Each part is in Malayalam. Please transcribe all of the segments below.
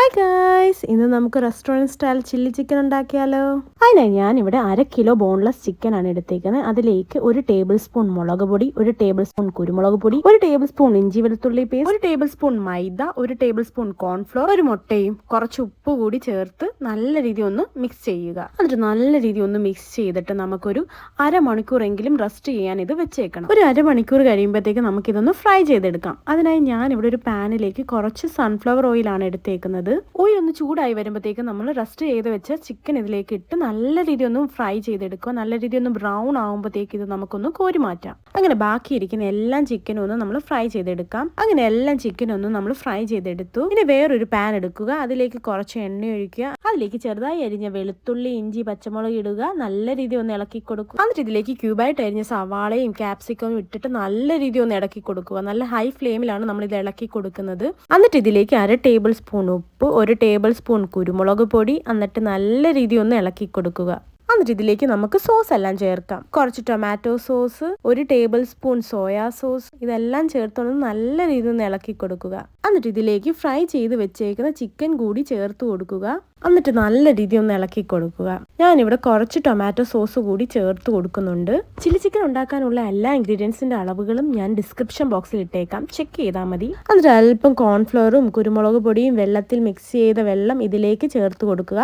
ഹായ് ഗായ്സ്, ഇന്ന് നമുക്ക് റെസ്റ്റോറൻറ്റ് സ്റ്റൈൽ ചില്ലി ചിക്കൻ ഉണ്ടാക്കിയാലോ. അതിനായി ഞാനിവിടെ 1/2 കിലോ ബോൺലെസ് ചിക്കനാണ് എടുത്തേക്കുന്നത്. അതിലേക്ക് 1 ടേബിൾ സ്പൂൺ മുളക് പൊടി, 1 ടേബിൾ സ്പൂൺ കുരുമുളക് പൊടി, 1 ടേബിൾ സ്പൂൺ ഇഞ്ചി വെളുത്തുള്ളി പേസ്റ്റ്, 1 ടേബിൾ സ്പൂൺ മൈദ, 1 ടേബിൾ സ്പൂൺ കോൺഫ്ലോർ, ഒരു മുട്ടയും കുറച്ച് ഉപ്പ് കൂടി ചേർത്ത് നല്ല രീതിയിൽ ഒന്ന് മിക്സ് ചെയ്യുക. എന്നിട്ട് നല്ല രീതിയിൽ ഒന്ന് മിക്സ് ചെയ്തിട്ട് നമുക്കൊരു അരമണിക്കൂറെങ്കിലും റെസ്റ്റ് ചെയ്യാൻ ഇത് വെച്ചേക്കണം. ഒരു അരമണിക്കൂർ കഴിയുമ്പോഴത്തേക്ക് നമുക്കിതൊന്ന് ഫ്രൈ ചെയ്തെടുക്കാം. അതിനായി ഞാനിവിടെ ഒരു പാനിലേക്ക് കുറച്ച് സൺഫ്ലവർ ഓയിലാണ് എടുത്തേക്കുന്നത്. ഓയിൽ ഒന്ന് ചൂടായി വരുമ്പോഴത്തേക്കും നമ്മൾ റെസ്റ്റ് ചെയ്ത് വെച്ച ചിക്കൻ ഇതിലേക്ക് ഇട്ട് നല്ല രീതിയിൽ ഒന്ന് ഫ്രൈ ചെയ്തെടുക്കുക. നല്ല രീതിയിൽ ഒന്ന് ബ്രൗൺ ആകുമ്പോഴത്തേക്ക് ഇത് നമുക്കൊന്ന് കോരി മാറ്റാം. അങ്ങനെ ബാക്കിയിരിക്കുന്ന എല്ലാം ചിക്കനും ഒന്ന് നമ്മൾ ഫ്രൈ ചെയ്തെടുക്കാം. അങ്ങനെ എല്ലാം ചിക്കനും ഒന്ന് നമ്മൾ ഫ്രൈ ചെയ്തെടുത്തു. ഇനി വേറൊരു പാൻ എടുക്കുക. അതിലേക്ക് കുറച്ച് എണ്ണ ഒഴിക്കുക. അതിലേക്ക് ചെറുതായി അരിഞ്ഞ വെളുത്തുള്ളി, ഇഞ്ചി, പച്ചമുളക് ഇടുക. നല്ല രീതിയിൽ ഒന്ന് ഇളക്കി കൊടുക്കുക. എന്നിട്ട് ഇതിലേക്ക് ക്യൂബായിട്ട് അരിഞ്ഞ സവാളയും ക്യാപ്സിക്കവും ഇട്ടിട്ട് നല്ല രീതിയിൽ ഒന്ന് ഇളക്കി കൊടുക്കുക. നല്ല ഹൈ ഫ്ലെയിമിലാണ് നമ്മൾ ഇത് ഇളക്കി കൊടുക്കുന്നത്. എന്നിട്ട് ഇതിലേക്ക് 1/2 ടേബിൾ സ്പൂൺ ഉപ്പ്, 1 ടേബിൾ സ്പൂൺ കുരുമുളക് പൊടി, എന്നിട്ട് നല്ല രീതിയിൽ ഒന്ന് ഇളക്കി കൊടുക്കുക. എന്നിട്ട് ഇതിലേക്ക് നമുക്ക് സോസ് എല്ലാം ചേർക്കാം. കുറച്ച് tomato sauce, 1 table spoon soya sauce, ഇതെല്ലാം ചേർത്തൊന്ന് നല്ല രീതിയിൽ ഒന്ന് ഇളക്കി കൊടുക്കുക. എന്നിട്ട് ഇതിലേക്ക് ഫ്രൈ ചെയ്ത് വെച്ചേക്കുന്ന ചിക്കൻ കൂടി ചേർത്ത് കൊടുക്കുക. എന്നിട്ട് നല്ല രീതിയിൽ ഒന്ന് ഇളക്കി കൊടുക്കുക. ഞാനിവിടെ കുറച്ച് ടൊമാറ്റോ സോസ് കൂടി ചേർത്ത് കൊടുക്കുന്നുണ്ട്. ചില്ലി ചിക്കൻ ഉണ്ടാക്കാനുള്ള എല്ലാ ഇൻഗ്രീഡിയൻസിന്റെ അളവുകളും ഞാൻ ഡിസ്ക്രിപ്ഷൻ ബോക്സിൽ ഇട്ടേക്കാം, ചെക്ക് ചെയ്താൽ മതി. എന്നിട്ട് അല്പം കോൺഫ്ലവറും കുരുമുളക് പൊടിയും വെള്ളത്തിൽ മിക്സ് ചെയ്ത വെള്ളം ഇതിലേക്ക് ചേർത്ത് കൊടുക്കുക.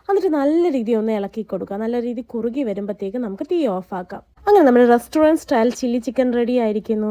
എന്നിട്ട് നല്ല രീതിയിൽ ഒന്ന് ഇളക്കി കൊടുക്കുക. നല്ല രീതിയിൽ കുറുകി വരുമ്പോഴത്തേക്ക് നമുക്ക് തീ ഓഫ് ആക്കാം. അങ്ങനെ നമ്മുടെ restaurant style chilli chicken ready ആയിരിക്കുന്നു.